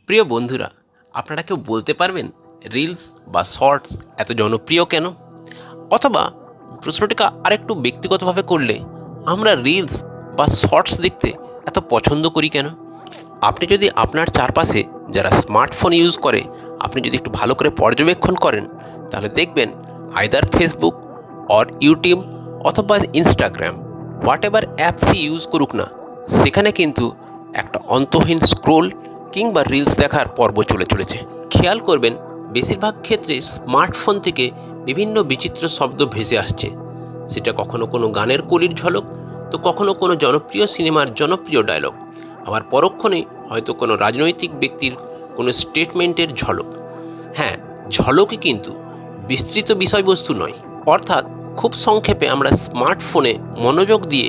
প্রিয় বন্ধুরা, আপনারা কেউ বলতে পারবেন রিলস বা শর্টস এত জনপ্রিয় কেন? অথবা প্রশ্নটিকে আরেকটু ব্যক্তিগতভাবে করলে, আমরা রিলস বা শর্টস দেখতে এত পছন্দ করি কেন? আপনি যদি আপনার চারপাশে যারা স্মার্টফোন ইউজ করে আপনি যদি একটু ভালো করে পর্যবেক্ষণ করেন, তাহলে দেখবেন আইদার ফেসবুক অর ইউটিউব অথবা ইনস্টাগ্রাম, হোয়াট এভার অ্যাপসই ইউজ করুক না, সেখানে কিন্তু একটা অন্তহীন স্ক্রোল কিংবা রিলস দেখার পর্ব চলেছে। খেয়াল করবেন, বেশিরভাগ ক্ষেত্রে স্মার্টফোন থেকে বিভিন্ন বিচিত্র শব্দ ভেসে আসছে। সেটা কখনো কোনো গানের কলির ঝলক, তো কখনো কোনো জনপ্রিয় সিনেমার জনপ্রিয় ডায়লগ, আবার পরক্ষণে হয়তো কোনো রাজনৈতিক ব্যক্তির কোনো স্টেটমেন্টের ঝলক। হ্যাঁ, ঝলকই, কিন্তু বিস্তৃত বিষয়বস্তু নয়। অর্থাৎ খুব সংক্ষেপে আমরা স্মার্টফোনে মনোযোগ দিয়ে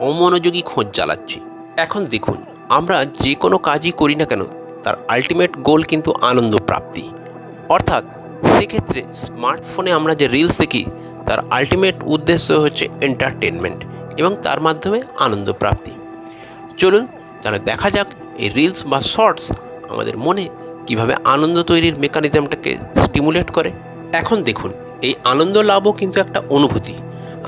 অমনোযোগী খোঁজ চালাচ্ছি। এখন দেখুন, আমরা যে কোনো কাজই করি না কেন, তার আলটিমেট গোল কিন্তু আনন্দ প্রাপ্তি। অর্থাৎ সেক্ষেত্রে স্মার্টফোনে আমরা যে রিলস দেখি, তার আলটিমেট উদ্দেশ্য হচ্ছে এন্টারটেনমেন্ট এবং তার মাধ্যমে আনন্দ প্রাপ্তি। চলুন তাহলে দেখা যাক এই রিলস বা শর্টস আমাদের মনে কিভাবে আনন্দ তৈরির মেকানিজমটাকে স্টিমুলেট করে। এখন দেখুন, এই আনন্দ লাভও কিন্তু একটা অনুভূতি,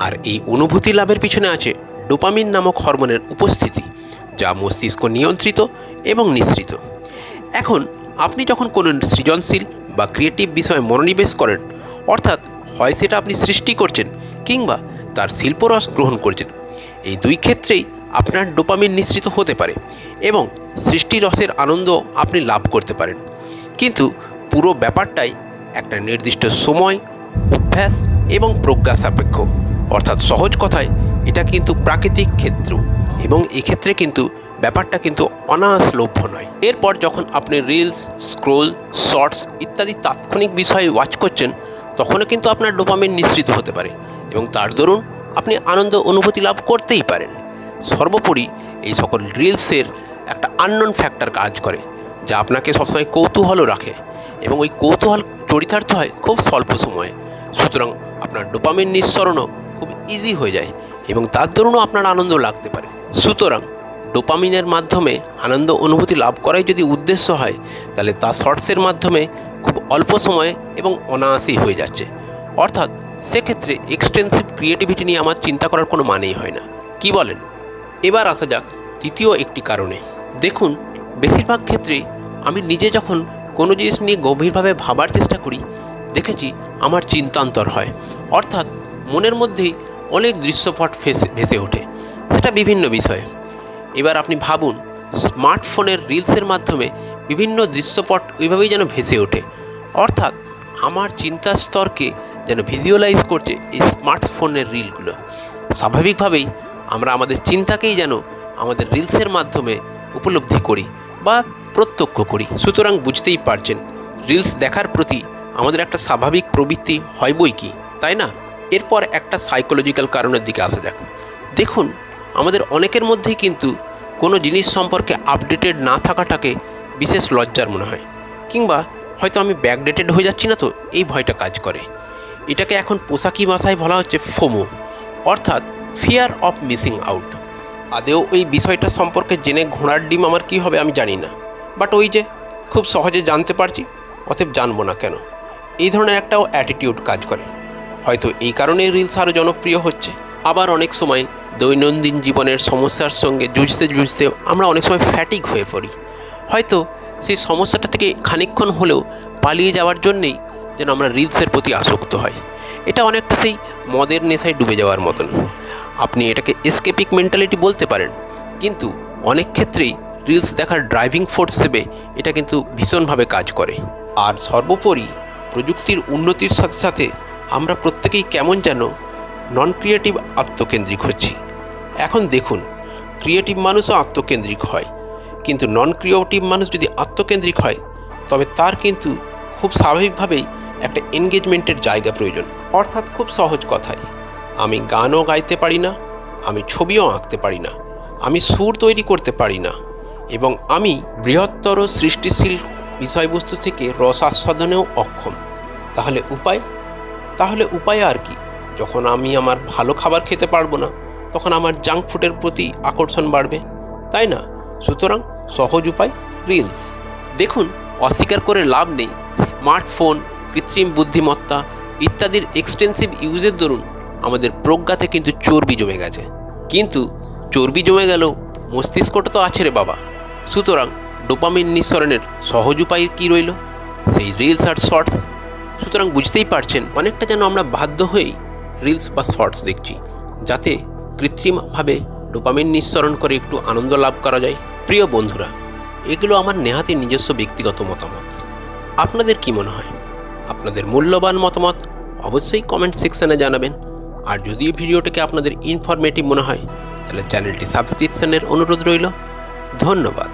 আর এই অনুভূতি লাভের পিছনে আছে ডোপামিন নামক হরমোনের উপস্থিতি, যা মস্তিষ্ক নিয়ন্ত্রিত এবং নিঃসৃত। এখন আপনি যখন কোনো সৃজনশীল বা ক্রিয়েটিভ বিষয়ে মনোনিবেশ করেন, অর্থাৎ হয় সেটা আপনি সৃষ্টি করছেন কিংবা তার শিল্পরস গ্রহণ করছেন, এই দুই ক্ষেত্রেই আপনার ডোপামিন নিঃসৃত হতে পারে এবং সৃষ্টি রসের আনন্দ আপনি লাভ করতে পারেন। কিন্তু পুরো ব্যাপারটাই একটা নির্দিষ্ট সময়, অভ্যাস এবং প্রজ্ঞা সাপেক্ষ। অর্থাৎ সহজ কথায়, এটা কিন্তু প্রাকৃতিক ক্ষেত্র এবং এক্ষেত্রে কিন্তু ব্যাপারটা কিন্তু অনায়াসলভ্য নয়। এরপর যখন আপনি রিলস, স্ক্রোল, শর্টস ইত্যাদি তাৎক্ষণিক বিষয়ে ওয়াচ করছেন, তখনও কিন্তু আপনার ডোপামিন নিঃসৃত হতে পারে এবং তার দরুন আপনি আনন্দ অনুভূতি লাভ করতেই পারেন। সর্বোপরি এই সকল রিলসের একটা আননোন ফ্যাক্টর কাজ করে, যা আপনাকে সবসময় কৌতূহলও রাখে এবং ওই কৌতূহল চরিতার্থ হয় খুব স্বল্প সময়ে। সুতরাং আপনার ডোপামিন নিঃসরণও খুব ইজি হয়ে যায় এবং তার দরুনও আপনার আনন্দ লাগতে পারে। সুতরাং ডোপামিনের মাধ্যমে আনন্দ অনুভূতি লাভ করাই যদি উদ্দেশ্য হয়, তাহলে তা শর্টসের মাধ্যমে খুব অল্প সময়ে এবং অনায়াসেই হয়ে যাচ্ছে। অর্থাৎ সেক্ষেত্রে এক্সটেন্সিভ ক্রিয়েটিভিটি নিয়ে আমার চিন্তা করার কোনো মানেই হয় না। কি বলেন? এবার আসা যাক দ্বিতীয় একটি কারণে। দেখুন, বেশিরভাগ ক্ষেত্রেই আমি নিজে যখন কোনো জিনিস নিয়ে গভীরভাবে ভাবার চেষ্টা করি, দেখেছি আমার চিন্তান্তর হয়। অর্থাৎ মনের মধ্যেই অনেক দৃশ্যপট ভেসে ওঠে, সেটা বিভিন্ন বিষয়ে। এবার আপনি ভাবুন, স্মার্টফোনের রিলসের মাধ্যমে বিভিন্ন দৃশ্যপট ওইভাবেই যেন ভেসে ওঠে। অর্থাৎ আমার চিন্তার স্তরকে যেন ভিজুয়ালাইজ করছে এই স্মার্টফোনের রিলগুলো। স্বাভাবিকভাবেই আমরা আমাদের চিন্তাকেই যেন আমাদের রিলসের মাধ্যমে উপলব্ধি করি বা প্রত্যক্ষ করি। সুতরাং বুঝতেই পারছেন, রিলস দেখার প্রতি আমাদের একটা স্বাভাবিক প্রবৃত্তি হয় বই কি, তাই না? এরপর একটা সাইকোলজিক্যাল কারণের দিকে আসা যাক। দেখুন, আমাদের অনেকের মধ্যেই কিন্তু কোনো জিনিস সম্পর্কে আপডেটেড না থাকাটাকে বিশেষ লজ্জার মনে হয়, কিংবা হয়তো আমি ব্যাকডেটেড হয়ে যাচ্ছি না তো, এই ভয়টা কাজ করে। এটাকে এখন পোশাকি ভাষায় বলা হচ্ছে ফোমো, অর্থাৎ ফিয়ার অফ মিসিং আউট। আদেও ওই বিষয়টা সম্পর্কে জেনে ঘোড়ার ডিম আমার কী হবে আমি জানি না, বাট ওই যে খুব সহজে জানতে পারছি, অতএব জানবো না কেন, এই ধরনের একটাও অ্যাটিটিউড কাজ করে। হয়তো এই কারণেই রিলস আরও জনপ্রিয় হচ্ছে। আবার অনেক সময় দৈনন্দিন জীবনের সমস্যার সঙ্গে জুঝতে আমরা অনেক সময় ফ্যাটিক হয়ে পড়ি। হয়তো সেই সমস্যাটা থেকে খানিকক্ষণ হলেও পালিয়ে যাওয়ার জন্যেই যেন আমরা রিলসের প্রতি আসক্ত হয়। এটা অনেকটা সেই মদের নেশায় ডুবে যাওয়ার মতন। আপনি এটাকে এসকেপিক মেন্টালিটি বলতে পারেন, কিন্তু অনেক ক্ষেত্রেই রিলস দেখার ড্রাইভিং ফোর্স হিসেবে এটা কিন্তু ভীষণভাবে কাজ করে। আর সর্বোপরি প্রযুক্তির উন্নতির সাথে সাথে আমরা প্রত্যেকেই কেমন যেন নন ক্রিয়েটিভ আত্মকেন্দ্রিক হচ্ছি। এখন দেখুন, ক্রিয়েটিভ মানুষও আত্মকেন্দ্রিক হয়, কিন্তু নন ক্রিয়েটিভ মানুষ যদি আত্মকেন্দ্রিক হয়, তবে তার কিন্তু খুব স্বাভাবিকভাবেই একটা এনগেজমেন্টের জায়গা প্রয়োজন। অর্থাৎ খুব সহজ কথায়, আমি গানও গাইতে পারি না, আমি ছবিও আঁকতে পারি না, আমি সুর তৈরি করতে পারি না, এবং আমি বৃহত্তর সৃষ্টিশীল বিষয়বস্তু থেকে রস আস্বাদনেও অক্ষম। তাহলে উপায় আর কি? যখন আমি আমার ভালো খাবার খেতে পারবো না, তখন আমার জাঙ্ক ফুডের প্রতি আকর্ষণ বাড়বে, তাই না? সুতরাং সহজ উপায় রিলস। দেখুন, অস্বীকার করে লাভ নেই, স্মার্টফোন, কৃত্রিম বুদ্ধিমত্তা ইত্যাদির এক্সটেন্সিভ ইউজের দরুন আমাদের প্রজ্ঞাতে কিন্তু চর্বি জমে গেছে। কিন্তু চর্বি জমে গেলেও মস্তিষ্কটা তো আছে রে বাবা। সুতরাং ডোপামিন নিঃসরণের সহজ উপায় কী রইল? সেই রিলস আর শর্টস। সুতরাং বুঝতেই পারছেন, অনেকটা যেন আমরা বাধ্য হয়েই রিলস বা শর্টস দেখছি, যাতে কৃত্রিমভাবে ডোপামিন নিঃসরণ করে একটু আনন্দ লাভ করা যায়। প্রিয় বন্ধুরা, এগুলো আমার নেহাতি নিজস্ব ব্যক্তিগত মতামত। আপনাদের কি মনে হয়? আপনাদের মূল্যবান মতামত অবশ্যই কমেন্ট সেকশনে জানাবেন। আর যদি এই ভিডিওটাকে আপনাদের ইনফরমেটিভ মনে হয়, তাহলে চ্যানেলটি সাবস্ক্রিপশনের অনুরোধ রইল। ধন্যবাদ।